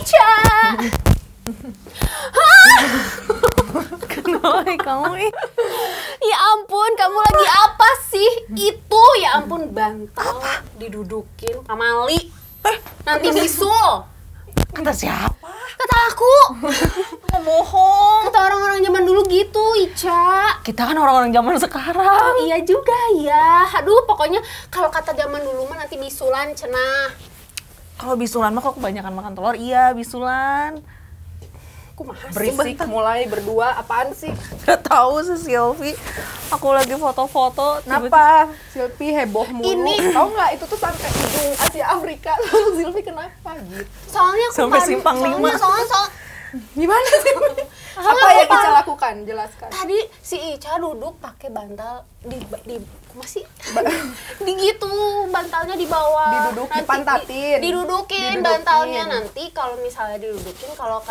Ica. Kenapa kamu? Ya ampun, kamu lagi apa sih? Itu ya ampun, bantal didudukin pamali. Nanti bisul. Kata siapa? Kata aku. Bohong. Kata orang-orang zaman dulu gitu, Ica. Kita kan orang-orang zaman sekarang. Iya juga ya. Aduh, pokoknya kalau kata zaman dulu mah nanti bisulan cenah. Kalau bisulan mah kok kebanyakan makan telur, iya bisulan. Aku mahas. Berisik mulai berdua, apaan sih? Gak tahu sih Silvi. Aku lagi foto-foto. Kenapa? Silvi heboh mulu. Ini. Tahu nggak itu tuh sampai ujung Asia Afrika. Lalu Silvi kenapa gitu? Soalnya aku Sampai tadi- simpang lima. Soalnya Gimana sih? Apa yang Ica lakukan? Jelaskan. tadi si Ica duduk pakai bantal di masih di gitu, bantalnya di bawah. Diduduk, Nanti dipantatin. didudukin bantalnya. Nanti kalau misalnya didudukin, kalau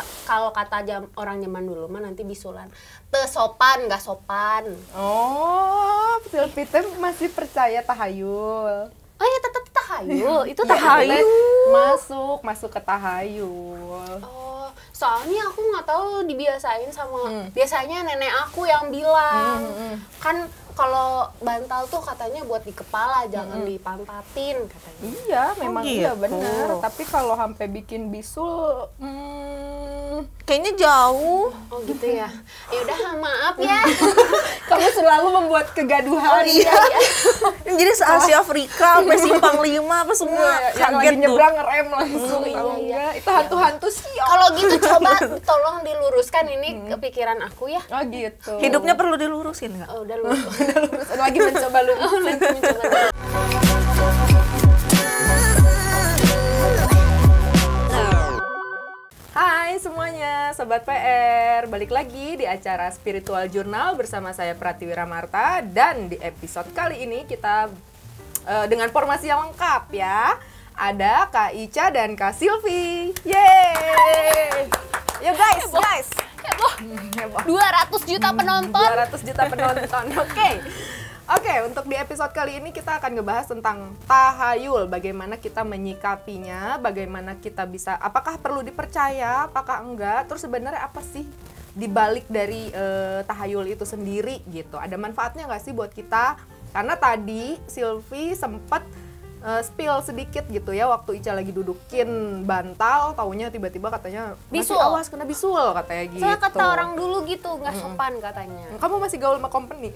kata orang zaman dulu mah nanti bisulan. Teu sopan, nggak sopan. Oh, Silvi teh masih percaya tahayul. Oh ya, tetap tahayul. Itu Ya, tahayul. masuk ke tahayul. Oh, soalnya aku nggak tahu dibiasain sama biasanya nenek aku yang bilang kan kalau bantal tuh katanya buat di kepala, jangan dipantatin katanya. Iya, memang gitu. iya benar. Tapi kalau sampai bikin bisul, Kayaknya jauh. Oh gitu ya. Ya udah, maaf ya. kamu selalu membuat kegaduhan. Iya. Jadi se-Asia Afrika sampai simpang lima apa semua Yang lagi kaget tuh. nyebrang ngerem langsung. Iya, tahu iya. nggak? Itu hantu-hantu sih. Kalau gitu coba tolong diluruskan ini kepikiran aku ya. Oh gitu. Hidupnya perlu dilurusin nggak? Oh, udah lurus. Terus lagi mencoba lu. Lagi mencoba dulu. Hai semuanya, Sobat PR. Balik lagi di acara Spiritual Journal bersama saya Pratiwira Marta. Dan di episode kali ini kita dengan formasi yang lengkap ya. Ada Kak Ica dan Kak Silvi. Yeay! Yuk guys. Heboh. Heboh. 200 juta penonton. 200 juta penonton. Oke, untuk di episode kali ini kita akan ngebahas tentang tahayul, bagaimana kita menyikapinya, bagaimana kita bisa, apakah perlu dipercaya, apakah enggak, terus sebenarnya apa sih dibalik dari tahayul itu sendiri gitu. Ada manfaatnya nggak sih buat kita? Karena tadi Silvi sempat spill sedikit gitu ya, waktu Ica lagi dudukin bantal, taunya tiba-tiba katanya masih Bisul. awas kena bisul katanya gitu. Soalnya kata orang dulu gitu, nggak sopan katanya. Kamu masih gaul sama company?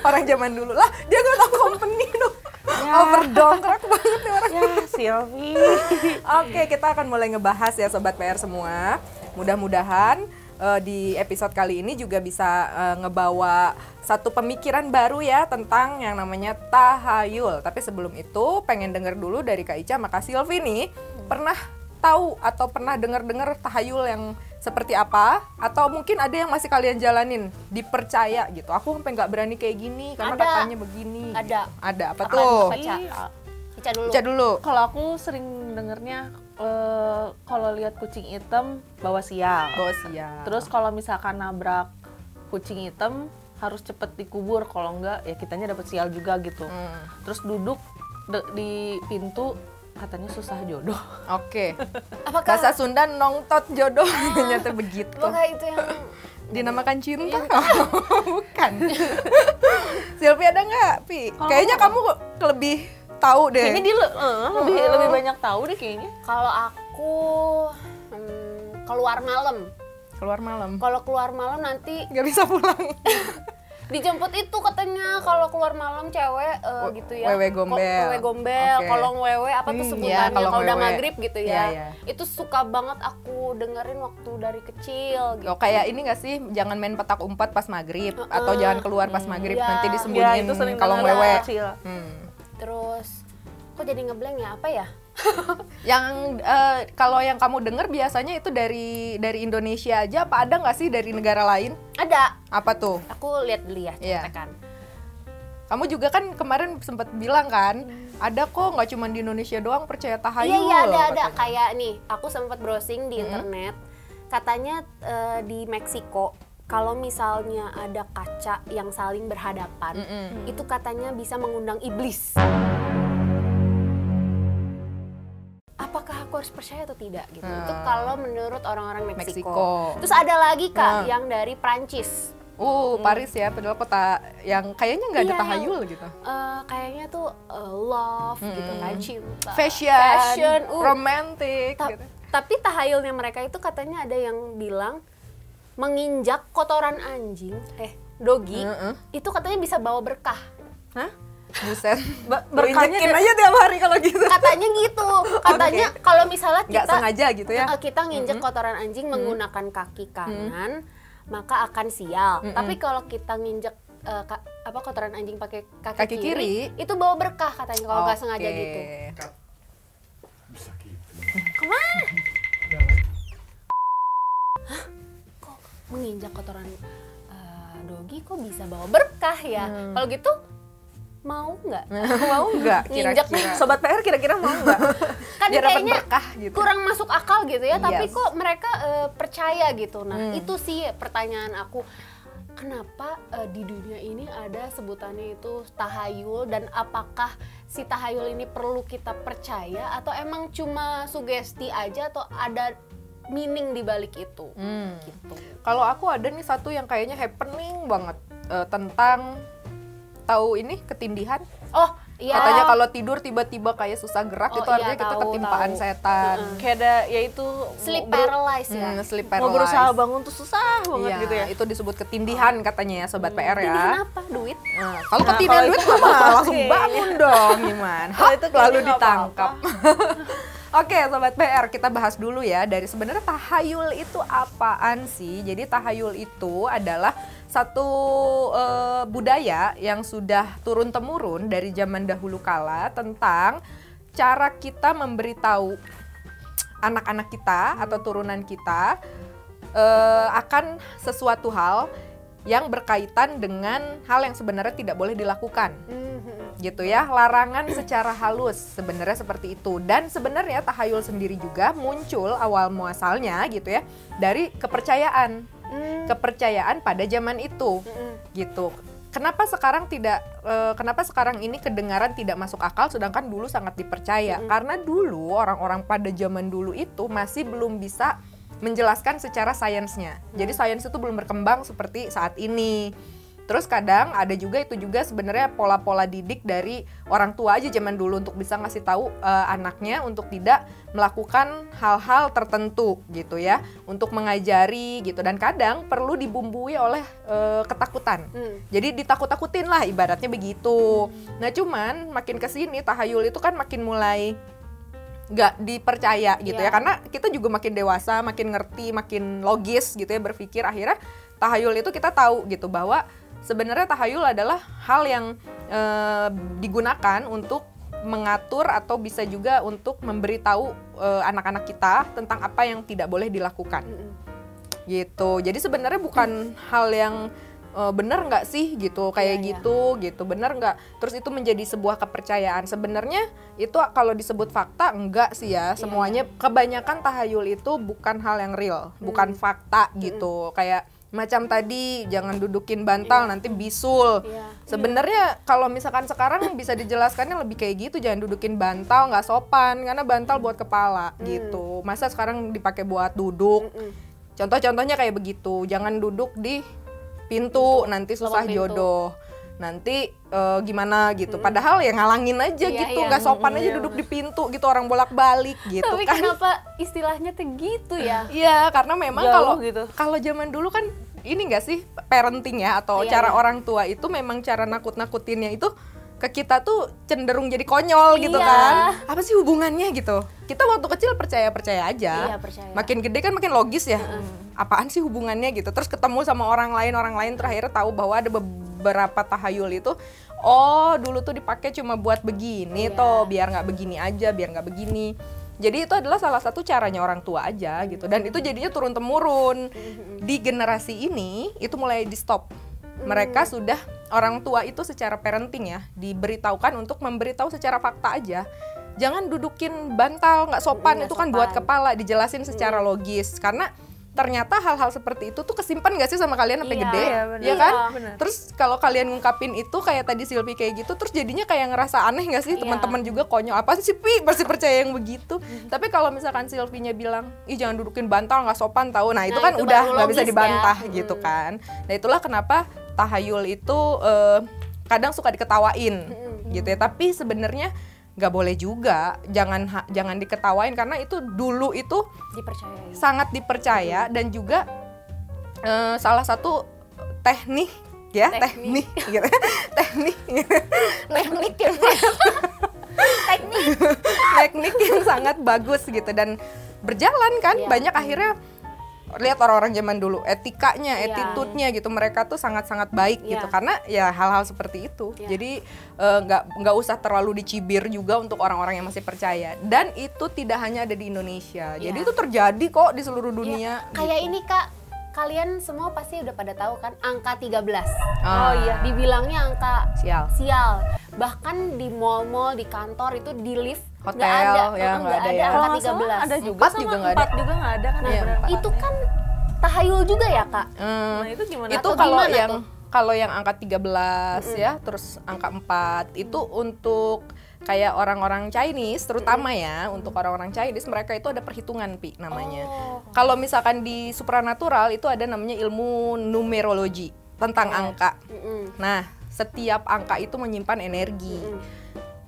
Orang zaman dulu lah, dia gak tau company dong. Overdongkrak banget nih orang. Ya Silvi. Oke, kita akan mulai ngebahas ya Sobat PR semua. Mudah-mudahan di episode kali ini juga bisa ngebawa satu pemikiran baru ya tentang yang namanya tahayul. Tapi sebelum itu pengen denger dulu dari Kak Ica sama Kak Silvi nih, pernah tahu atau pernah dengar-dengar tahayul yang seperti apa? Atau mungkin ada yang masih kalian jalanin, dipercaya gitu. Aku sampai nggak berani kayak gini karena Ada. katanya begini. Ada. Ada apa Akan tuh? baca. Ica dulu. Ica dulu. Kalau aku sering dengernya kalau lihat kucing hitam bawa sial. Bawa sial. Terus kalau misalkan nabrak kucing hitam harus cepet dikubur, kalau enggak ya kitanya dapat sial juga gitu. Terus duduk di pintu katanya susah jodoh. Oke. Apakah Bahasa Sunda nongtot jodoh ternyata begitu. apakah itu yang Dinamakan cinta? Oh, bukan. Silvi ada nggak, Pi? Kayaknya kamu lebih tahu deh. Kayaknya dia lebih banyak tahu deh kayaknya. kalau aku keluar malam. Keluar malam. Kalau keluar malam nanti Nggak bisa pulang. dijemput itu katanya kalau keluar malam cewek gitu ya. Wewe gombel. Wewe gombel, Oke. kolong wewe apa tuh Iya, sebutannya kolong kalau udah wewe. maghrib gitu ya. Iya, iya. Itu suka banget aku dengerin waktu dari kecil gitu. Oh, kayak ini nggak sih, jangan main petak umpet pas maghrib atau jangan keluar pas maghrib, Iya. nanti Ya disembunyiin itu sering kolong denger wewe. kecil. Terus kok jadi ngeblank ya, apa ya? Yang kalau yang kamu dengar biasanya itu dari Indonesia aja, apa ada nggak sih dari negara lain? Ada. Apa tuh? Aku lihat dulu ya, Iya. contekan. Kamu juga kan kemarin sempat bilang kan, ada kok nggak cuma di Indonesia doang percaya tahayul. Iya, ada. katanya. Kayak nih, aku sempat browsing di internet. Katanya di Meksiko kalau misalnya ada kaca yang saling berhadapan, itu katanya bisa mengundang iblis. Apakah aku aku harus percaya atau tidak gitu. Itu kalau menurut orang-orang Meksiko. Meksiko. Terus ada lagi Kak yang dari Prancis. Paris ya, padahal kota yang kayaknya nggak ada tahayul gitu. Kayaknya tuh love gitu kan, cinta, Fashion, romantic gitu. Tapi tahayulnya mereka itu katanya ada yang bilang menginjak kotoran anjing, dogi, itu katanya bisa bawa berkah. Hah? Buset. Berkahnya Injekin aja tiap hari kalau gitu. Katanya gitu. Katanya kalau misalnya nggak sengaja gitu ya. Kita nginjek kotoran anjing menggunakan kaki kanan, maka akan sial. Tapi kalau kita nginjek kotoran anjing pakai kaki kiri, itu bawa berkah katanya kalau nggak sengaja gitu. Bisa gitu. Kemana? Hah? Kok menginjak kotoran dogi kok bisa bawa berkah ya? Kalau gitu mau nggak? Mau nggak kira-kira? Sobat PR kira-kira mau nggak? Kan Biar dapat kayaknya berkah gitu. kurang masuk akal gitu ya, tapi Yes. kok mereka percaya gitu. Nah itu sih pertanyaan aku, kenapa di dunia ini ada sebutannya itu tahayul, dan apakah si tahayul ini perlu kita percaya atau emang cuma sugesti aja atau ada meaning di balik itu gitu. Kalau aku ada nih satu yang kayaknya happening banget, tentang tahu ini ketindihan. Oh iya. Katanya kalau tidur tiba-tiba kayak susah gerak, itu iya, artinya kita tahu, ketimpaan tahu. setan. Kayak ada yaitu Sleep paralysis ya. Sleep mau paralysis. berusaha bangun tuh susah banget Iya, gitu ya. itu disebut ketindihan katanya ya Sobat PR ya. Tindihan apa? Duit? Kalau ketindihan kalau duit itu mah langsung oke. bangun dong, gimana? Kalau itu kayaknya Lalu nggak ditangkap. Oke Sobat PR, kita bahas dulu ya dari sebenarnya tahayul itu apaan sih? Jadi tahayul itu adalah satu budaya yang sudah turun-temurun dari zaman dahulu kala tentang cara kita memberitahu anak-anak kita atau turunan kita akan sesuatu hal yang berkaitan dengan hal yang sebenarnya tidak boleh dilakukan. Gitu ya, larangan secara halus sebenarnya seperti itu. Dan sebenarnya tahayul sendiri juga muncul awal muasalnya gitu ya dari kepercayaan pada zaman itu gitu. Kenapa sekarang kenapa sekarang ini kedengaran tidak masuk akal sedangkan dulu sangat dipercaya? Karena dulu orang-orang pada zaman dulu itu masih belum bisa menjelaskan secara sainsnya. Jadi sains itu belum berkembang seperti saat ini. Terus kadang ada juga itu juga sebenarnya pola-pola didik dari orang tua aja zaman dulu untuk bisa ngasih tahu anaknya untuk tidak melakukan hal-hal tertentu gitu ya, untuk mengajari gitu, dan kadang perlu dibumbui oleh ketakutan. Jadi ditakut-takutin lah ibaratnya begitu. Nah cuman makin kesini tahayul itu kan makin mulai nggak dipercaya gitu ya, karena kita juga makin dewasa, makin ngerti, makin logis gitu ya berpikir, akhirnya tahayul itu kita tahu gitu bahwa sebenarnya tahayul adalah hal yang digunakan untuk mengatur atau bisa juga untuk memberitahu anak-anak kita tentang apa yang tidak boleh dilakukan gitu. Jadi sebenarnya bukan hal yang benar nggak sih gitu kayak gitu benar nggak, terus itu menjadi sebuah kepercayaan. Sebenarnya itu kalau disebut fakta enggak sih ya, semuanya kebanyakan tahayul itu bukan hal yang real, bukan fakta gitu. Kayak macam tadi jangan dudukin bantal nanti bisul. Sebenarnya kalau misalkan sekarang bisa dijelaskannya lebih kayak gitu, jangan dudukin bantal, nggak sopan karena bantal buat kepala gitu. Masa sekarang dipakai buat duduk? Contoh-contohnya kayak begitu. Jangan duduk di pintu nanti susah jodoh. Nanti gimana gitu. Padahal ya ngalangin aja gitu, nggak sopan aja duduk di pintu gitu, orang bolak-balik gitu. Tapi kan. kenapa istilahnya tuh gitu ya? Iya, karena memang Jauh gitu. kalau zaman dulu kan ini nggak sih parenting ya atau cara orang tua itu memang cara nakut-nakutinnya itu ke kita tuh cenderung jadi konyol gitu kan. Apa sih hubungannya gitu? Kita waktu kecil percaya aja. Iya, percaya. Makin gede kan makin logis ya. Apaan sih hubungannya gitu? Terus ketemu sama orang lain terakhir tahu bahwa ada beberapa tahayul itu dulu tuh dipakai cuma buat begini toh, biar nggak begini aja, biar nggak begini. Jadi itu adalah salah satu caranya orang tua aja gitu, dan itu jadinya turun-temurun. Di generasi ini itu mulai di stop. Mereka sudah, orang tua itu secara parenting ya diberitahukan untuk memberitahu secara fakta aja. Jangan dudukin bantal, nggak sopan, itu kan buat kepala, dijelasin secara logis. Karena ternyata hal-hal seperti itu tuh kesimpan gak sih sama kalian sampai Iya, gede, iya, bener. ya kan? Iya, bener. Terus kalau kalian ngungkapin itu kayak tadi Silvi kayak gitu, terus jadinya kayak ngerasa aneh gak sih? Iya. Teman-teman juga konyol, apa sih Pi masih percaya yang begitu? Tapi kalau misalkan Silvinya bilang, ih jangan dudukin bantal, nggak sopan tahu. Nah itu Nah, kan itu udah baru nggak bisa logis dibantah ya. gitu kan. Nah itulah kenapa tahayul itu kadang suka diketawain gitu ya. Tapi sebenarnya nggak boleh juga, jangan diketawain karena itu dulu itu Dipercayai. sangat dipercaya dan juga salah satu teknik ya teknik gitu. teknik yang teknik yang sangat bagus gitu dan berjalan kan. Iya. Banyak akhirnya lihat orang-orang zaman dulu etikanya, Iya. attitude-nya gitu, mereka tuh sangat-sangat baik gitu Iya. karena ya hal-hal seperti itu. Iya. Jadi nggak usah terlalu dicibir juga untuk orang-orang yang masih percaya. Dan itu tidak hanya ada di Indonesia. Jadi Iya. itu terjadi kok di seluruh dunia. Iya. Kayak gitu. ini Kak, kalian semua pasti udah pada tahu kan angka 13. Oh iya. Dibilangnya angka sial. Bahkan di mall-mall, di kantor itu di lift Hotel, nggak ada, ya, nggak ada ya. angka Kalau nggak salah 13. ada juga, Empat sama juga nggak ada. 4 juga nggak ada kan? Iya, ada. empat. Itu kan tahayul juga ya Kak? Nah itu gimana? Itu Atau kalau gimana yang tuh? kalau yang angka 13 ya, terus angka 4 itu untuk kayak orang-orang Chinese terutama ya, untuk orang-orang Chinese mereka itu ada perhitungan Pi namanya. Oh. Kalau misalkan di supranatural itu ada namanya ilmu numerologi tentang angka. Nah, setiap angka itu menyimpan energi.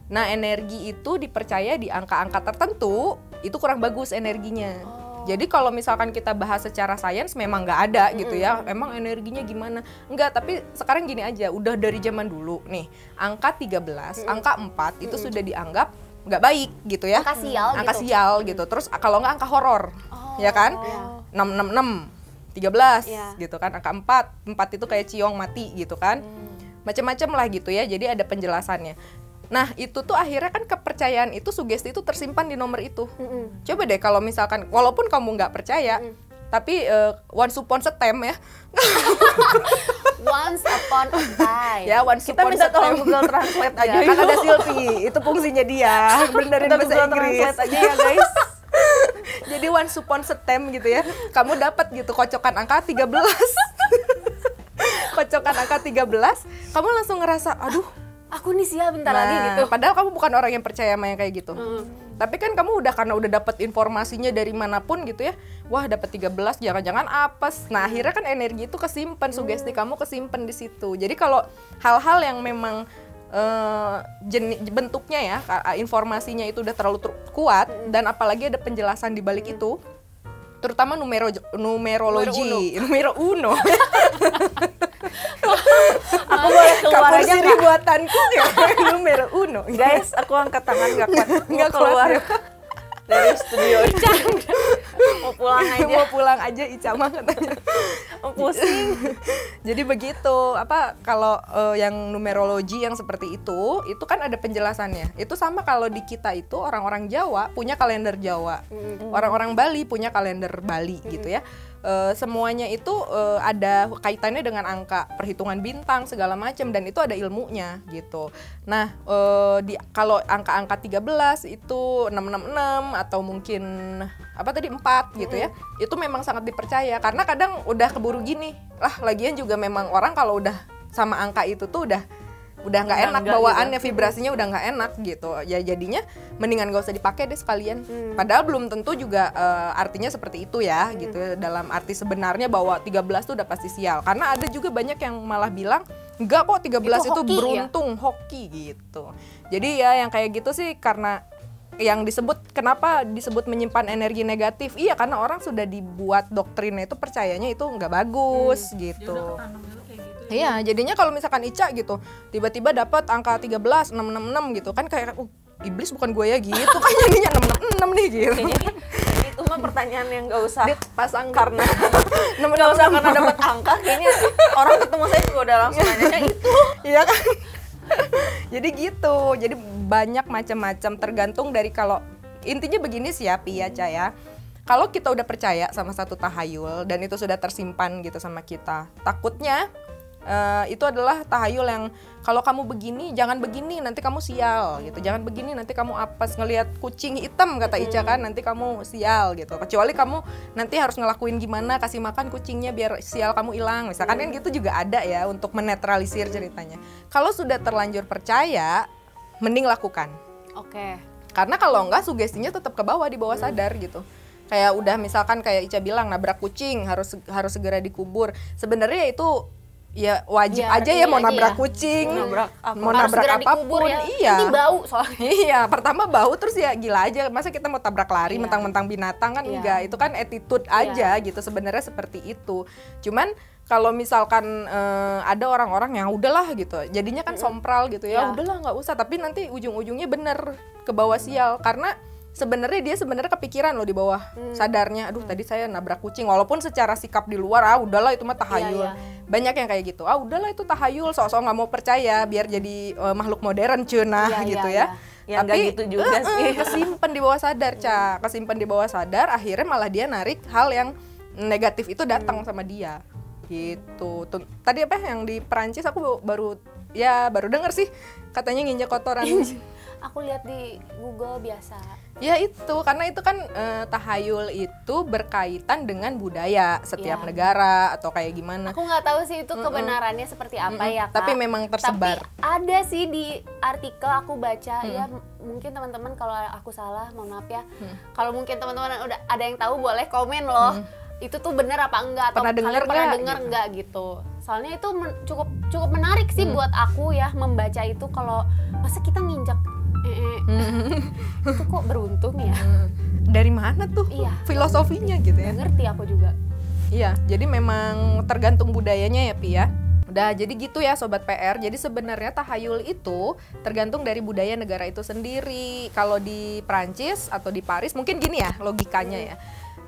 Nah, energi itu dipercaya di angka-angka tertentu itu kurang bagus energinya. Jadi kalau misalkan kita bahas secara sains memang nggak ada gitu ya, emang energinya gimana? Enggak, tapi sekarang gini aja, udah dari zaman dulu nih, angka 13, angka 4 itu sudah dianggap nggak baik gitu ya. Angka sial Angka gitu. sial gitu. Terus kalau nggak angka horor, ya kan? Iya. 666, 13 Iya. gitu kan, angka 4 itu kayak ciong mati gitu kan. Macam-macam lah gitu ya, jadi ada penjelasannya. Nah itu tuh akhirnya kan kepercayaan itu, sugesti itu tersimpan di nomor itu. Coba deh kalau misalkan, walaupun kamu nggak percaya, tapi once upon a time ya, Once upon a time. ya once Kita upon minta a tolong time Google Translate aja. kan ada Silvi, itu fungsinya dia, benerin Kita bahasa Google Inggris. Translate aja ya guys. Jadi once upon a time gitu ya, kamu dapat gitu kocokan angka 13. Kocokan angka 13, kamu langsung ngerasa, aduh, Aku nih sial bentar lagi gitu. padahal kamu bukan orang yang percaya sama yang kayak gitu. Tapi kan kamu karena udah dapat informasinya dari manapun gitu ya. Wah, dapat 13, jangan-jangan apes. Nah, akhirnya kan energi itu kesimpan, sugesti kamu kesimpan di situ. Jadi kalau hal-hal yang memang bentuknya ya, informasinya itu udah terlalu kuat dan apalagi ada penjelasan di balik itu, terutama numerologi, numero uno. Aku boleh keluar Kapur aja siri nggak? buatanku ya, numero uno. Guys, aku angkat tangan nggak kuat. Nggak Mau keluar kuat ya. dari studio ini. Mau pulang aja. Mau pulang aja Ica mah katanya. Pusing. Jadi begitu, kalau yang numerologi yang seperti itu kan ada penjelasannya. Itu sama kalau di kita itu orang-orang Jawa punya kalender Jawa, orang-orang Bali punya kalender Bali gitu ya. Semuanya itu ada kaitannya dengan angka, perhitungan bintang segala macam, dan itu ada ilmunya gitu. Nah, kalau angka-angka 13 itu 666 atau mungkin 4 gitu ya. Itu memang sangat dipercaya karena kadang udah keburu gini. Lagian juga memang orang kalau udah sama angka itu tuh udah nggak enak bawaannya, vibrasinya udah nggak enak gitu ya, jadinya mendingan gak usah dipakai deh sekalian. Padahal belum tentu juga artinya seperti itu ya gitu, dalam arti sebenarnya bahwa 13 tuh udah pasti sial, karena ada juga banyak yang malah bilang enggak kok 13 itu hoki, beruntung ya? Hoki gitu. Jadi ya yang kayak gitu sih karena yang kenapa disebut menyimpan energi negatif, iya karena orang sudah dibuat doktrinnya itu percayanya itu nggak bagus gitu. Iya, jadinya kalau misalkan Ica gitu, tiba-tiba dapat angka 13, 666 gitu kan kayak iblis bukan gue ya gitu kan, jadinya 666 nih gitu. Kayaknya itu mah pertanyaan yang nggak usah Pasang karena nggak usah karena dapat angka, kayaknya orang ketemu saya juga udah langsung nanya itu. Iya kan? Jadi gitu. Jadi banyak macam-macam tergantung dari, kalau intinya begini sih ya Pi ya Ca ya. Kalau kita udah percaya sama satu tahayul dan itu sudah tersimpan gitu sama kita, takutnya Itu adalah tahayul yang kalau kamu begini, jangan begini, nanti kamu sial gitu. Jangan begini, nanti kamu apes. Ngelihat kucing hitam kata Ica kan, nanti kamu sial gitu. Kecuali kamu nanti harus ngelakuin gimana, kasih makan kucingnya biar sial kamu hilang. Misalkan kan gitu juga ada ya untuk menetralisir ceritanya. Kalau sudah terlanjur percaya, mending lakukan. Oke. Karena kalau enggak sugestinya tetap ke bawah di bawah sadar gitu. Kayak udah misalkan kayak Ica bilang nabrak kucing harus segera dikubur. Sebenarnya itu ya wajib aja ya mau nabrak kucing, mau nabrak apapun. Ya. Iya. Ini bau soalnya. Iya, pertama bau terus ya gila aja. Masa kita mau tabrak lari mentang-mentang binatang kan enggak. Itu kan attitude aja gitu sebenarnya seperti itu. Cuman kalau misalkan ada orang-orang yang udahlah gitu, jadinya kan sompral gitu ya, udahlah nggak usah. Tapi nanti ujung-ujungnya bener ke bawah sial karena sebenarnya dia kepikiran loh di bawah sadarnya, aduh tadi saya nabrak kucing, walaupun secara sikap di luar udahlah itu mah tahayul. Banyak yang kayak gitu, udahlah itu tahayul, sok-sok nggak mau percaya biar jadi makhluk modern cenah gitu ya. Ya nggak gitu juga sih. Kesimpan di bawah sadar, kesimpan di bawah sadar, akhirnya malah dia narik hal yang negatif itu datang sama dia gitu. Tadi apa yang di Perancis aku baru denger sih katanya nginjek kotoran. Aku lihat di Google biasa. Ya itu, karena itu kan tahayul itu berkaitan dengan budaya setiap negara atau kayak gimana. Aku nggak tahu sih itu kebenarannya seperti apa ya Kak. Tapi memang tersebar. Tapi ada sih di artikel aku baca ya, mungkin teman-teman kalau aku salah mohon maaf ya. Kalau mungkin teman-teman udah ada yang tahu boleh komen loh. Itu tuh bener apa enggak atau kalian pernah dengar enggak gitu. Soalnya itu cukup menarik sih buat aku ya membaca itu, kalau masa kita nginjak itu kok beruntung ya. Dari mana tuh filosofinya gitu ya? Nggak ngerti aku juga. Iya, jadi memang tergantung budayanya ya Pi ya. Udah, jadi gitu ya Sobat PR. Jadi sebenarnya tahayul itu tergantung dari budaya negara itu sendiri. Kalau di Prancis atau di Paris mungkin gini ya logikanya ya.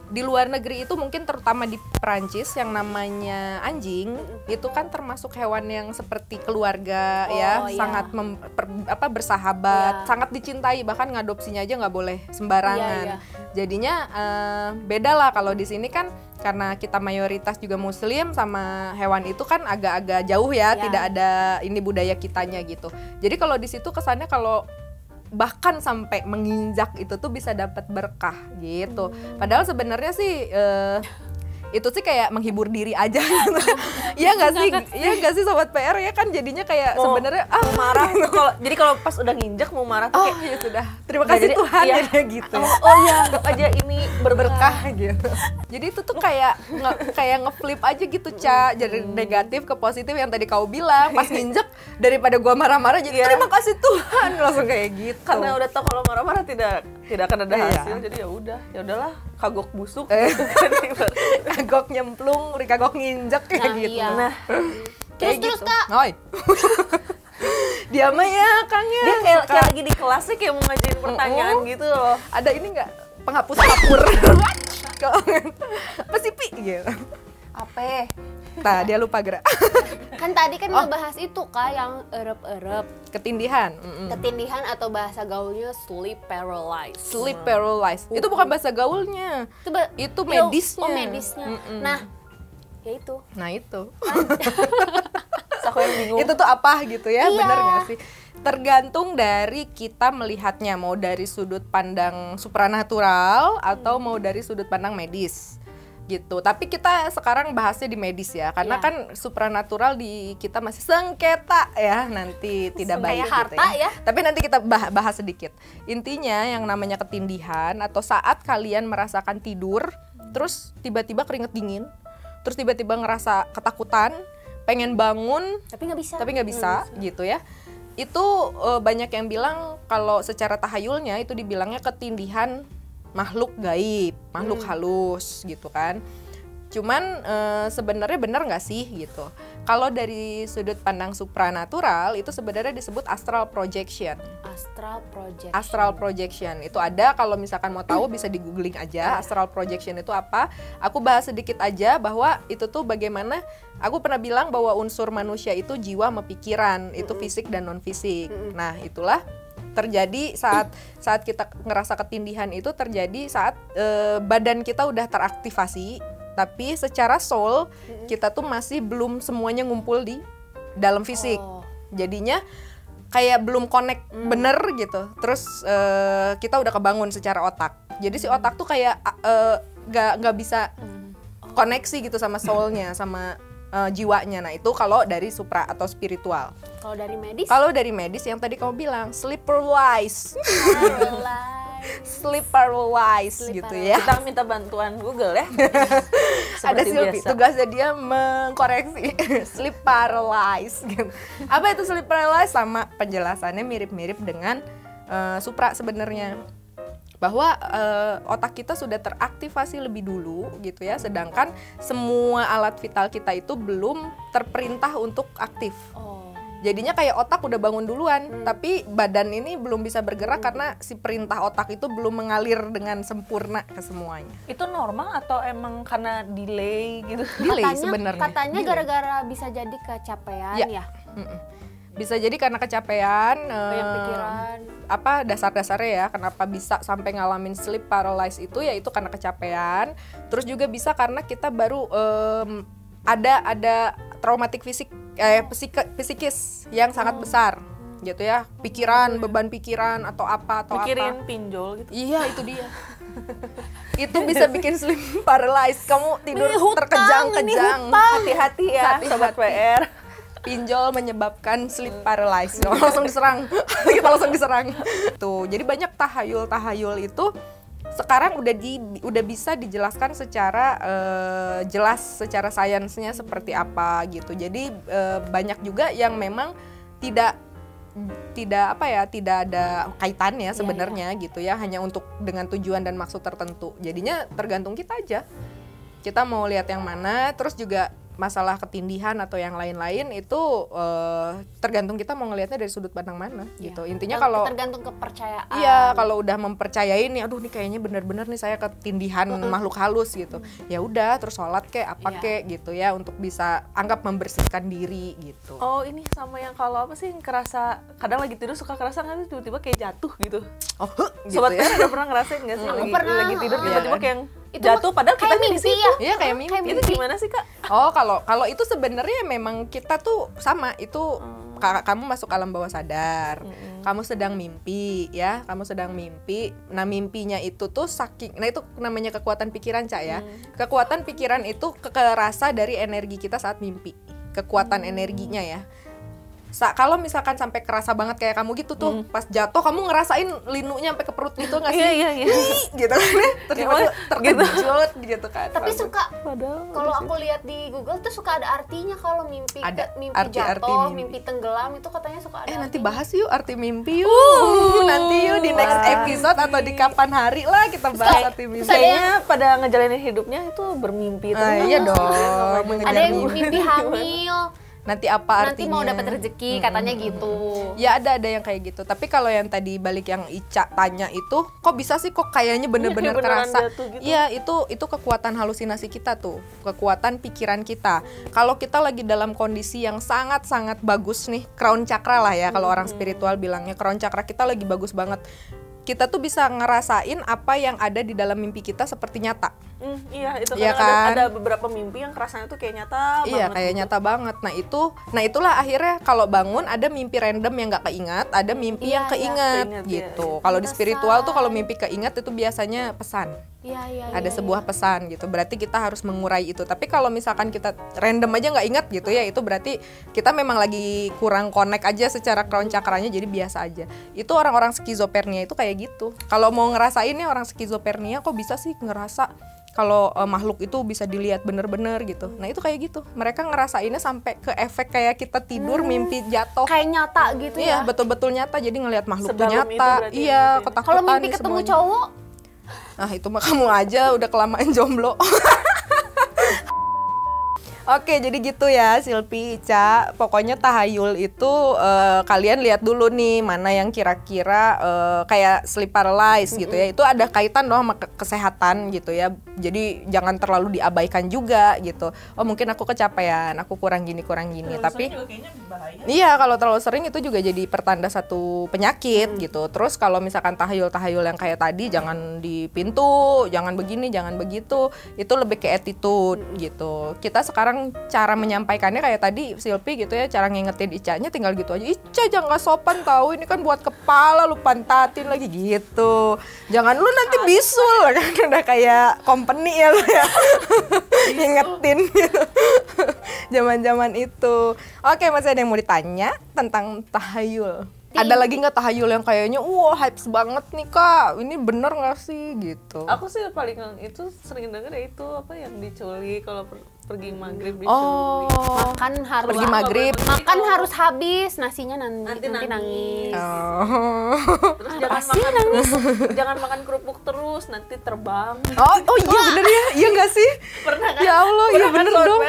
Di luar negeri itu mungkin terutama di Perancis yang namanya anjing itu kan termasuk hewan yang seperti keluarga sangat bersahabat, sangat dicintai, bahkan ngadopsinya aja nggak boleh sembarangan. Jadinya beda lah kalau di sini kan karena kita mayoritas juga muslim, sama hewan itu kan agak-agak jauh ya, tidak ada ini budaya kitanya gitu. Jadi kalau di situ kesannya kalau bahkan sampai menginjak itu tuh bisa dapat berkah gitu. Padahal sebenarnya sih itu sih kayak menghibur diri aja gitu. Iya nggak sih? Iya nggak sih Sobat PR ya kan jadinya kayak sebenarnya marah tuh kalau jadi kalau pas udah nginjek mau marah tuh kayak ya sudah. Terima kasih Tuhan ya gitu. Anggap aja ini berberkah gitu. Jadi itu tuh kayak ngeflip aja gitu dari negatif ke positif yang tadi kau bilang. Pas nginjek daripada gua marah-marah jadi terima kasih Tuhan langsung kayak gitu. Karena udah tau kalau marah-marah tidak akan ada hasil, jadi ya udahlah kagok busuk gitu kan. Kagok nyemplung, kagok nginjek kayak gitu. Nah, terus Kak. Dia mah ya Kang ya. Dia kayak lagi di kelas sih kayak mau ngajuin pertanyaan gitu loh. Ada ini nggak penghapus kapur? Apa sih Pi gitu? Apa? Nah, dia lupa gerak. Kan tadi kan ngebahas itu Kak yang erep-erep. Ketindihan. Ketindihan atau bahasa gaulnya sleep paralysis. Sleep paralysis. Itu bukan bahasa gaulnya. Itu medisnya. Oh, medisnya. Nah, ya itu. Nah, itu. Aku yang bingung. Itu tuh apa gitu ya? Bener nggak sih? Tergantung dari kita melihatnya, mau dari sudut pandang supranatural atau mau dari sudut pandang medis. Gitu. Tapi kita sekarang bahasnya di medis ya, karena kan supranatural di kita masih sengketa ya, nanti tidak baik harta gitu ya. Tapi nanti kita bahas sedikit. Intinya yang namanya ketindihan atau saat kalian merasakan tidur, terus tiba-tiba keringet dingin, terus tiba-tiba ngerasa ketakutan, pengen bangun, tapi nggak bisa gitu ya. Itu banyak yang bilang kalau secara tahayulnya itu dibilangnya ketindihan makhluk gaib, makhluk halus gitu kan. Cuman sebenarnya benar nggak sih gitu? Kalau dari sudut pandang supranatural itu sebenarnya disebut astral projection. Astral projection itu ada, kalau misalkan mau tahu bisa di googling aja astral projection itu apa. Aku bahas sedikit aja bahwa itu tuh bagaimana. Aku pernah bilang bahwa unsur manusia itu jiwa sama pikiran, itu fisik dan non fisik. Nah itulah terjadi saat kita ngerasa ketindihan itu terjadi saat badan kita udah teraktivasi tapi secara soul kita tuh masih belum semuanya ngumpul di dalam fisik. Jadinya kayak belum connect bener gitu. Terus kita udah kebangun secara otak. Jadi si otak tuh kayak nggak bisa koneksi gitu sama soulnya, sama jiwanya. Nah itu kalau dari supra atau spiritual. Kalau dari medis? Kalau dari medis yang tadi kamu bilang sleeper wise. Sleeper wise gitu ya. Kita minta bantuan Google ya. Ada Seperti Silvi, biasa. tugasnya dia mengkoreksi sleep paralysis gitu. Apa itu sleep paralysis? Sama penjelasannya mirip-mirip dengan supra sebenarnya. Bahwa otak kita sudah teraktivasi lebih dulu gitu ya, sedangkan semua alat vital kita itu belum terperintah untuk aktif. Jadinya kayak otak udah bangun duluan, tapi badan ini belum bisa bergerak karena si perintah otak itu belum mengalir dengan sempurna ke semuanya. Itu normal atau emang karena delay gitu? Delay sebenarnya. Katanya Delay. gara-gara bisa jadi kecapean ya. Bisa jadi karena kecapean, Banyak pikiran. apa dasar-dasarnya ya kenapa bisa sampai ngalamin sleep paralysis itu, ya itu karena kecapean. Terus juga bisa karena kita baru ada traumatik psikis yang sangat besar gitu ya, pikiran, beban pikiran atau apa Mikirin pinjol gitu. Iya, itu dia. Itu bisa bikin sleep paralysis, kamu tidur terkejang-kejang. Hati-hati ya, Hati-hati. sobat PR. Pinjol menyebabkan sleep paralysis. Langsung diserang. Kita langsung diserang. Tuh, jadi banyak tahayul itu sekarang udah bisa dijelaskan secara jelas, secara sainsnya seperti apa gitu. Jadi banyak juga yang memang tidak ada kaitannya sebenarnya gitu ya, hanya untuk dengan tujuan dan maksud tertentu. Jadinya tergantung kita aja. Kita mau lihat yang mana, terus juga masalah ketindihan atau yang lain-lain itu tergantung kita mau ngelihatnya dari sudut pandang mana gitu. Intinya kalau tergantung kepercayaan. iya, kalau udah mempercayain nih, aduh nih kayaknya bener-bener nih saya ketindihan makhluk halus gitu. Ya udah, terus sholat kek apa kek gitu ya, untuk bisa anggap membersihkan diri gitu. Oh, ini sama yang kalau apa sih, kerasa kadang lagi tidur suka kerasa nggak sih tiba-tiba kayak jatuh gitu. Oh, gitu Sobat ya. PR udah pernah ngerasain nggak sih lagi tidur Iya tiba-tiba kan? kayak yang Itu jatuh padahal kita kayak nih di mimpi situ. ya. Iya, kayak mimpi. Itu gimana sih, Kak? Oh, kalau itu sebenarnya memang kita tuh sama, itu kamu masuk alam bawah sadar. Kamu sedang mimpi ya, kamu sedang mimpi. Nah, mimpinya itu tuh saking, nah itu namanya kekuatan pikiran, Cak ya. Kekuatan pikiran itu kerasa dari energi kita saat mimpi. Kekuatan energinya ya. Kalau misalkan sampai kerasa banget kayak kamu gitu tuh, pas jatuh kamu ngerasain linunya sampai ke perut gitu nggak sih? Iya. Gitu kan, terus terkejut gitu kan. Tapi suka, Padahal kalau aku lihat di Google tuh suka ada artinya kalau mimpi, Ada mimpi arti-arti jatuh, mimpi. mimpi tenggelam itu katanya suka ada. Nanti artinya. bahas yuk arti mimpi yuk. Nanti yuk di next episode atau di kapan hari lah kita bahas arti mimpi. kayaknya pada ngejalanin hidupnya itu bermimpi terus. Iya dong, mengejar Ada yang mimpi. mimpi hamil, Nanti apa nanti artinya? mau dapat rezeki katanya gitu. Ya ada yang kayak gitu. Tapi kalau yang tadi balik yang Ica tanya itu, kok bisa sih kok kayaknya bener-bener kayak beneran kerasa? jatuh gitu. Iya, itu kekuatan halusinasi kita tuh, kekuatan pikiran kita. Kalau kita lagi dalam kondisi yang sangat-sangat bagus nih, crown chakra lah ya, kalau orang spiritual bilangnya crown chakra kita lagi bagus banget. Kita tuh bisa ngerasain apa yang ada di dalam mimpi kita seperti nyata. Iya, itu Iya kadang kan? ada beberapa mimpi yang kerasanya tuh kayak nyata Iya, banget kayak gitu. nyata banget. Nah itulah akhirnya kalau bangun ada mimpi random yang nggak keingat, ada mimpi yang keingat keingat, gitu. iya. Kalau di spiritual tuh kalau mimpi keingat itu biasanya pesan. Iya. Ada sebuah pesan gitu. Berarti kita harus mengurai itu. Tapi kalau misalkan kita random aja nggak ingat gitu ya, itu berarti kita memang lagi kurang connect aja secara crown cakranya, jadi biasa aja. Itu orang-orang skizofrenia itu kayak gitu. Kalau mau ngerasainnya orang skizofrenia kok bisa sih ngerasa kalau makhluk itu bisa dilihat bener-bener gitu. Nah itu kayak gitu. Mereka ngerasainnya sampai ke efek kayak kita tidur mimpi jatuh. Kayak nyata gitu Iya, ya. betul-betul nyata. Jadi ngelihat makhluk tuh Sedalam itu nyata. berarti Iya, ngerasain. ketakutan. Kalau mimpi nih ketemu semuanya. cowok, Ah itu mah kamu aja udah kelamaan jomblo. Oke, jadi gitu ya Silpi, Ica. Pokoknya tahayul itu kalian lihat dulu nih mana yang kira-kira kayak sleep paralysis gitu ya. Itu ada kaitan dong sama kesehatan gitu ya. Jadi jangan terlalu diabaikan juga gitu. Oh mungkin aku kecapean, aku kurang gini. Tapi iya kalau terlalu sering itu juga jadi pertanda satu penyakit gitu. Terus kalau misalkan tahayul yang kayak tadi jangan di pintu, jangan begini, jangan begitu. Itu lebih ke attitude gitu. Kita sekarang cara menyampaikannya kayak tadi Silpi gitu ya, cara ngingetin Icanya tinggal gitu aja. Ica jangan gak sopan tahu, ini kan buat kepala lu pantatin lagi gitu. Jangan lu nanti bisul kan udah kayak company ya lu ya. Ngingetin gitu. Zaman-zaman itu. Oke, masih ada yang mau ditanya tentang tahayul? Ada lagi nggak tahayul yang kayaknya wah hype banget nih Kak, ini bener nggak sih gitu? Aku sih paling itu sering denger ya itu apa yang diculik kalau pergi maghrib diculik. Oh, Makan harus pergi maghrib. Makan harus habis, nasinya nanti nangis. Oh. Terus jangan makan kerupuk terus, nanti terbang. Oh iya bener ya, iya nggak sih? Pernah kan? Ya Allah, iya bener dong.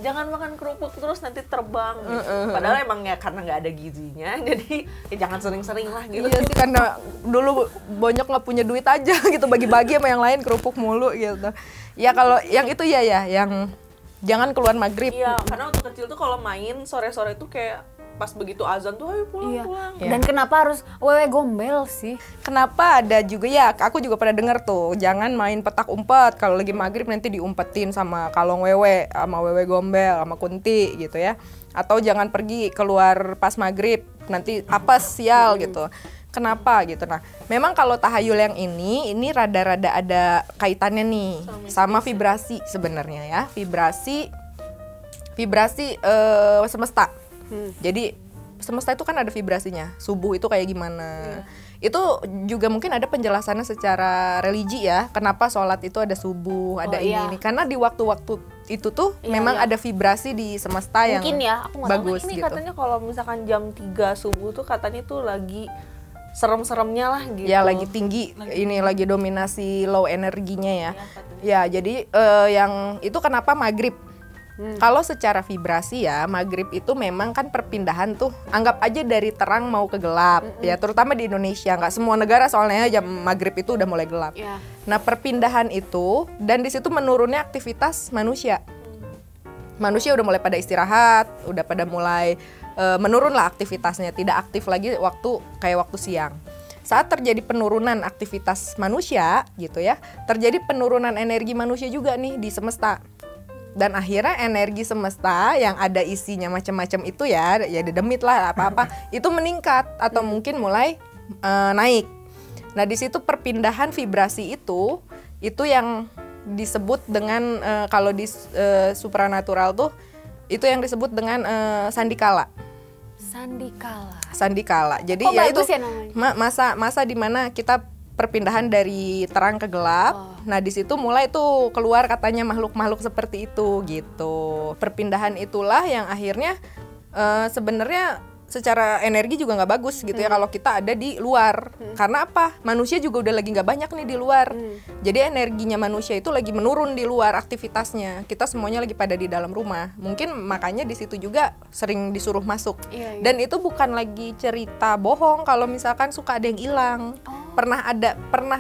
Jangan makan kerupuk terus nanti terbang. Gitu. Padahal emang ya karena nggak ada gizinya, jadi ya jangan sering-sering lah gitu. Iya sih, karena dulu banyak nggak punya duit aja gitu, bagi-bagi sama yang lain kerupuk mulu gitu. Ya kalau yang itu ya yang jangan keluar maghrib. Iya, karena waktu kecil tuh kalau main sore-sore tuh kayak pas begitu azan tuh ayo pulang. Dan kenapa harus wewe gombel sih? Kenapa ada juga ya, aku juga pernah denger tuh, jangan main petak umpet kalau lagi maghrib nanti diumpetin sama kalong wewe, sama wewe gombel, sama kunti gitu ya. Atau jangan pergi keluar pas maghrib, nanti apes sial gitu. Kenapa gitu? Nah, memang kalau tahayul yang ini rada-rada ada kaitannya nih sama vibrasi sebenarnya ya, vibrasi semesta. Jadi semesta itu kan ada vibrasinya, subuh itu kayak gimana. Itu juga mungkin ada penjelasannya secara religi ya, kenapa sholat itu ada subuh, ada ini. Karena di waktu-waktu itu tuh memang ada vibrasi di semesta yang mungkin ya, aku bagus ini gitu. katanya kalau misalkan jam 3 subuh tuh katanya tuh lagi serem-seremnya lah gitu. Ya lagi tinggi, lagi dominasi low energinya ya. Ya jadi yang itu kenapa maghrib. Kalau secara vibrasi ya, maghrib itu memang kan perpindahan tuh, anggap aja dari terang mau ke gelap ya, terutama di Indonesia, nggak semua negara soalnya jam maghrib itu udah mulai gelap. Nah perpindahan itu, dan di situ menurunnya aktivitas manusia. Manusia udah mulai pada istirahat, udah pada mulai menurun lah aktivitasnya, tidak aktif lagi kayak waktu siang. Saat terjadi penurunan aktivitas manusia gitu ya, terjadi penurunan energi manusia juga nih di semesta. Dan akhirnya energi semesta yang ada isinya macam-macam itu ya dedemit lah apa-apa itu meningkat atau mungkin mulai naik. Nah di situ perpindahan vibrasi itu yang disebut dengan kalau di supranatural tuh itu yang disebut dengan sandikala. Sandikala. Jadi ya itu ya masa di mana kita perpindahan dari terang ke gelap. Nah di situ mulai tuh keluar katanya makhluk-makhluk seperti itu gitu. Perpindahan itulah yang akhirnya sebenarnya secara energi juga nggak bagus gitu ya kalau kita ada di luar. Karena apa? Manusia juga udah lagi nggak banyak nih di luar. Jadi energinya manusia itu lagi menurun di luar aktivitasnya. Kita semuanya lagi pada di dalam rumah. Mungkin makanya di situ juga sering disuruh masuk. Dan itu bukan lagi cerita bohong kalau misalkan suka ada yang hilang. Pernah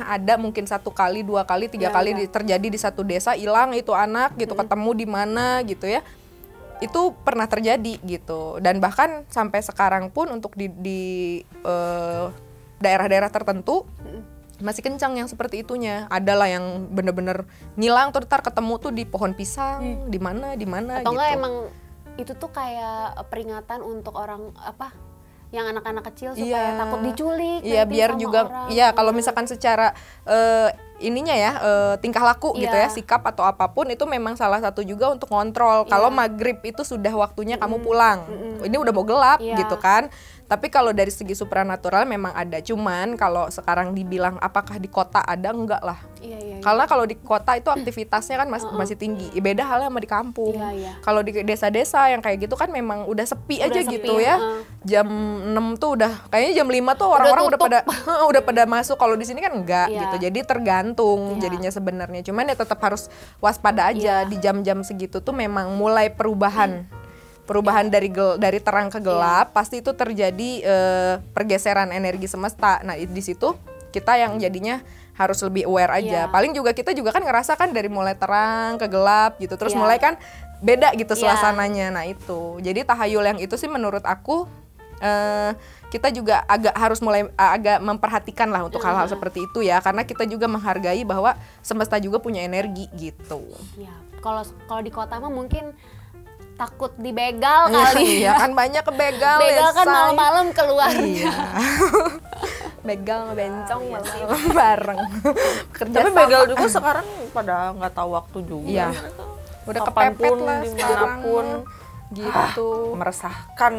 ada mungkin 1 kali, 2 kali, 3 kali terjadi di satu desa hilang itu anak gitu, ketemu di mana gitu ya. Itu pernah terjadi gitu, dan bahkan sampai sekarang pun untuk di daerah-daerah tertentu masih kencang yang seperti itunya. Adalah yang bener-bener ngilang tuh ntar ketemu tuh di pohon pisang, di mana atau gitu. enggak emang itu tuh kayak peringatan untuk orang apa yang anak-anak kecil supaya takut diculik. Iya biar juga orang. Ya kalau misalkan secara ininya ya tingkah laku gitu ya, sikap atau apapun itu memang salah satu juga untuk ngontrol. Kalau maghrib itu sudah waktunya kamu pulang, ini udah mau gelap gitu kan. Tapi kalau dari segi supranatural memang ada. Cuman kalau sekarang dibilang apakah di kota ada, enggak lah. Iya. Karena kalau di kota itu aktivitasnya kan masih tinggi. Beda halnya sama di kampung. Iya. Kalau di desa-desa yang kayak gitu kan memang udah sepi aja sepi, gitu ya. Jam 6 tuh udah kayaknya jam 5 tuh orang-orang udah pada udah pada masuk. Kalau di sini kan enggak gitu. Jadi tergantung jadinya sebenarnya. Cuman ya tetap harus waspada aja di jam-jam segitu tuh memang mulai perubahan dari terang ke gelap, pasti itu terjadi pergeseran energi semesta. Nah di situ kita yang jadinya harus lebih aware aja. Paling juga kita juga kan ngerasa kan dari mulai terang ke gelap gitu, terus mulai kan beda gitu suasananya. Nah itu, jadi tahayul yang itu sih menurut aku kita juga harus mulai agak memperhatikan lah untuk hal-hal seperti itu ya, karena kita juga menghargai bahwa semesta juga punya energi gitu. Ya, kalau di kota mah mungkin takut dibegal kali. Iya kan banyak kebegal. Begal kan malam-malam keluar. Iya. Begal ngebencong malam bareng. Tapi begal juga sekarang pada nggak tahu waktu juga. Iya. Udah Kapanpun, kepepet lah sekarang dimanapun. gitu. Meresahkan.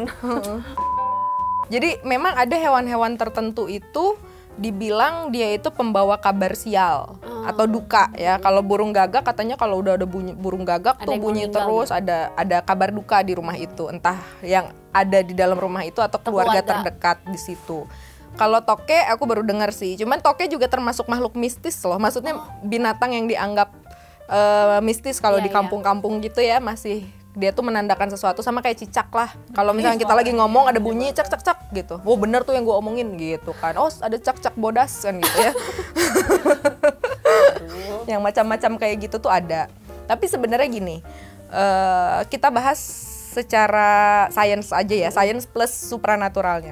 Jadi memang ada hewan-hewan tertentu itu dibilang dia itu pembawa kabar sial atau duka ya. Kalau burung gagak katanya kalau udah ada burung gagak tuh bunyi terus, ada kabar duka di rumah itu, entah yang ada di dalam rumah itu atau keluarga terdekat di situ. Kalau toke aku baru dengar sih, cuman toke juga termasuk makhluk mistis loh. Maksudnya binatang yang dianggap mistis kalau di kampung-kampung gitu ya, masih dia tuh menandakan sesuatu, sama kayak cicak lah. Kalau misalnya kita lagi ngomong ada bunyi cak cak cak gitu, oh bener tuh yang gue omongin gitu kan. Oh ada cak cak bodas kan gitu ya. Yang macam-macam kayak gitu tuh ada. Tapi sebenarnya gini, kita bahas secara sains aja ya, sains plus supranaturalnya.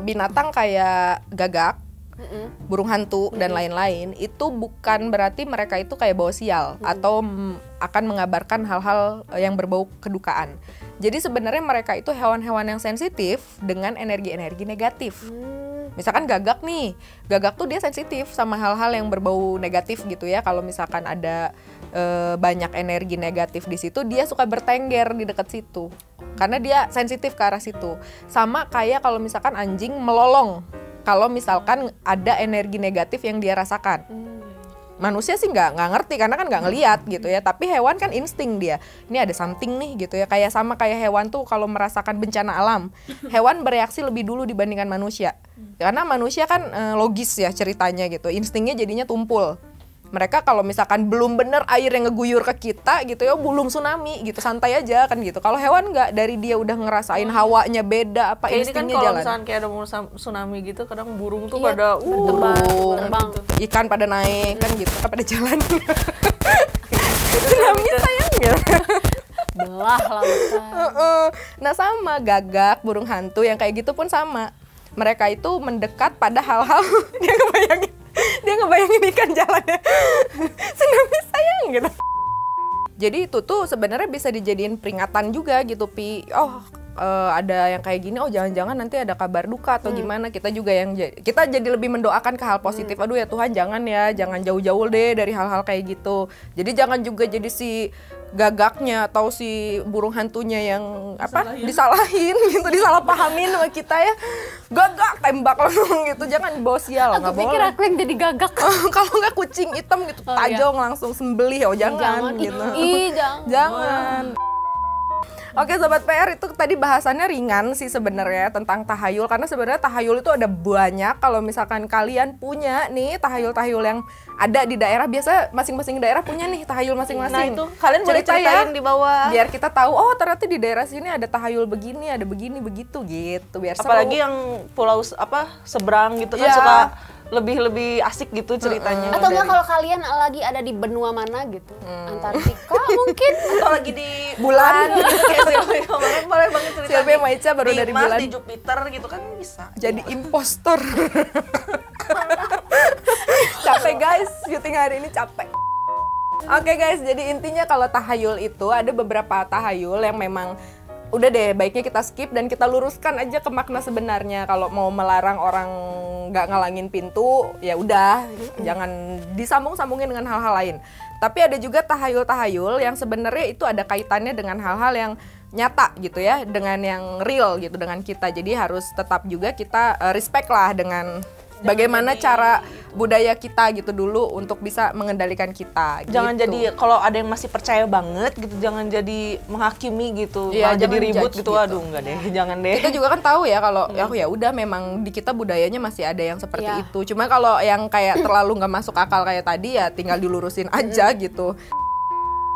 Binatang kayak gagak, burung hantu dan lain-lain itu bukan berarti mereka itu kayak bawa sial atau akan mengabarkan hal-hal yang berbau kedukaan. Jadi sebenarnya mereka itu hewan-hewan yang sensitif dengan energi-energi negatif. Misalkan gagak nih, gagak tuh dia sensitif sama hal-hal yang berbau negatif gitu ya. Kalau misalkan ada banyak energi negatif di situ, dia suka bertengger di dekat situ karena dia sensitif ke arah situ. Sama kayak kalau misalkan anjing melolong kalau misalkan ada energi negatif yang dia rasakan. Manusia sih nggak ngerti karena kan nggak ngelihat gitu ya, tapi hewan kan insting dia, ini ada something nih gitu ya. Kayak sama kayak hewan tuh kalau merasakan bencana alam, hewan bereaksi lebih dulu dibandingkan manusia, karena manusia kan logis ya ceritanya gitu, instingnya jadinya tumpul. Mereka kalau misalkan belum bener air yang ngeguyur ke kita gitu ya, belum tsunami gitu, santai aja kan gitu. Kalau hewan nggak, dari dia udah ngerasain hawanya beda, apa kayak instingnya ini kan jalan. kalau misalkan kayak ada tsunami gitu, kadang burung tuh Iya, pada terbang. Ikan pada naik kan gitu, kan pada jalan. Tsunami sayangnya. Belah lautan. Nah sama gagak, burung hantu yang kayak gitu pun sama. Mereka itu mendekat pada hal-hal dia ngebayangin ikan jalannya. Tsunami sayang gitu. Jadi itu tuh sebenarnya bisa dijadiin peringatan juga gitu, Pi. Oh, ada yang kayak gini, oh jangan-jangan nanti ada kabar duka atau gimana. Kita juga kita jadi lebih mendoakan ke hal positif. Aduh ya Tuhan, jangan jauh-jauh deh dari hal-hal kayak gitu. Jadi jangan juga jadi si gagaknya atau si burung hantunya yang disalahin gitu, disalahpahamin sama kita ya. Gagak tembak langsung gitu, jangan bawa sial, nggak boleh. Aku pikir aku yang jadi gagak. Kalau nggak kucing hitam gitu, tajong langsung sembelih, jangan gitu. Jangan. Oke Sobat PR, itu tadi bahasannya ringan sih sebenarnya tentang tahayul, karena sebenarnya tahayul itu ada banyak. Kalau misalkan kalian punya nih tahayul-tahayul yang ada di daerah, biasa masing-masing daerah punya nih tahayul masing-masing. Nah itu kalian boleh ceritain di bawah. Biar kita tahu, oh ternyata di daerah sini ada tahayul begini, ada begini begitu gitu. Biar apalagi seru. yang pulau seberang gitu kan suka lebih asik gitu ceritanya. Atau enggak kalau kalian lagi ada di benua mana gitu, Antartika mungkin, atau lagi di bulan kayak Silvia kemarin boleh banget cerita. Silvia Maica baru dari Mars, bulan, di Jupiter gitu kan bisa. Jadi impostor. Capek guys, syuting hari ini capek. Oke guys, jadi intinya kalau tahayul itu ada beberapa tahayul yang memang udah deh baiknya kita skip dan kita luruskan aja ke makna sebenarnya. Kalau mau melarang orang nggak ngalangin pintu, ya udah jangan disambung-sambungin dengan hal-hal lain. Tapi ada juga tahayul-tahayul yang sebenarnya itu ada kaitannya dengan hal-hal yang nyata gitu ya, dengan yang real gitu dengan kita. Jadi harus tetap juga kita respect lah dengan bagaimana cara budaya kita gitu dulu untuk bisa mengendalikan kita. Jangan gitu. jadi kalau ada yang masih percaya banget gitu, jangan jadi menghakimi gitu, Iya, malah jadi jangan ribut judge gitu. gitu. Aduh enggak deh, jangan deh. Kita juga kan tahu ya kalau ya udah memang di kita budayanya masih ada yang seperti Iya. itu. Cuma kalau yang kayak terlalu nggak masuk akal kayak tadi ya tinggal dilurusin aja gitu.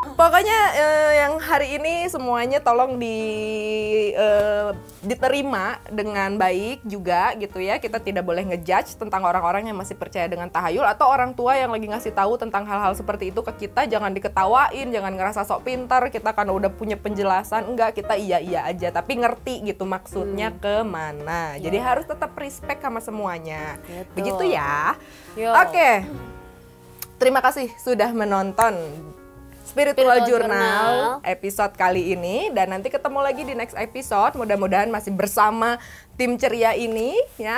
Pokoknya yang hari ini semuanya tolong diterima dengan baik juga gitu ya. Kita tidak boleh ngejudge tentang orang-orang yang masih percaya dengan tahayul, atau orang tua yang lagi ngasih tahu tentang hal-hal seperti itu ke kita. Jangan diketawain, jangan ngerasa sok pintar kita kan udah punya penjelasan. Enggak, kita iya aja tapi ngerti gitu maksudnya kemana. Jadi harus tetap respect sama semuanya. Gitu. Begitu ya. Yo. Oke. Terima kasih sudah menonton Spiritual Journal episode kali ini, dan nanti ketemu lagi di next episode. Mudah-mudahan masih bersama tim ceria ini ya.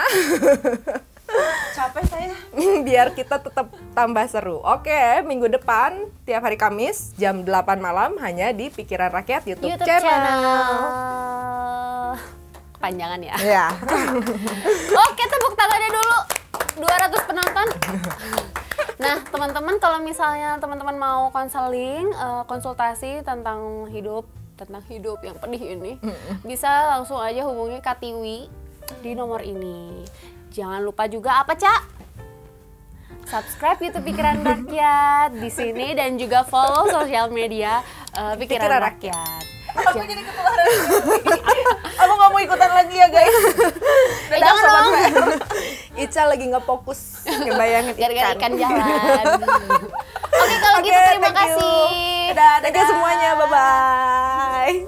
Capek saya. Biar kita tetap tambah seru. Oke, minggu depan tiap hari Kamis jam 8 malam hanya di Pikiran Rakyat YouTube channel. Kepanjangan ya. Ya. Oke, tepuk tangannya dulu. 200 penonton. Nah, teman-teman, kalau misalnya teman-teman mau konsultasi tentang hidup yang pedih ini, bisa langsung aja hubungi Kak Tiwi di nomor ini. Jangan lupa juga apa, Cak? Subscribe YouTube Pikiran Rakyat di sini dan juga follow sosial media Pikiran Rakyat. Aku jadi ketularan. Aku nggak mau ikutan lagi ya guys. Jangan dong. Ica lagi nggak fokus ngebayangin Gara-gara ikan jalan. Oke, kalau gitu terima thank you. kasih. Dadah semuanya, bye-bye.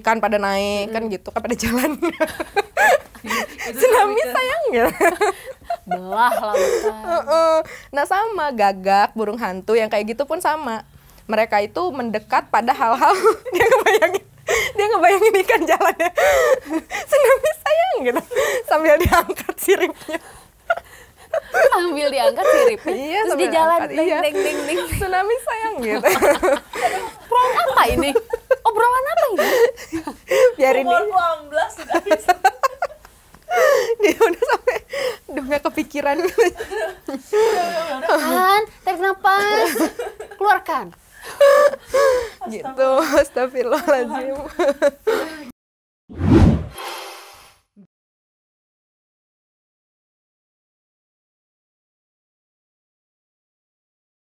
Kan pada naik kan gitu kan pada jalan. Tsunami sayangnya. Belah lautan. Nah sama gagak, burung hantu yang kayak gitu pun sama. Mereka itu mendekat pada hal-hal dia ngebayangin ikan jalannya. Tsunami sayang gitu. Sambil diangkat siripnya. Sambil diangkat siripnya. Iya, Terus sambil di jalan diangkat, iya. ding. Tsunami sayang gitu. Obrolan apa ini? Obrolan apa ini? Biarin Umur ini. 12 guys. Dia udah sampai udah gak kepikiran. Tahan, tarik nafas. Keluarkan. Gitu. Astagfirullahaladzim.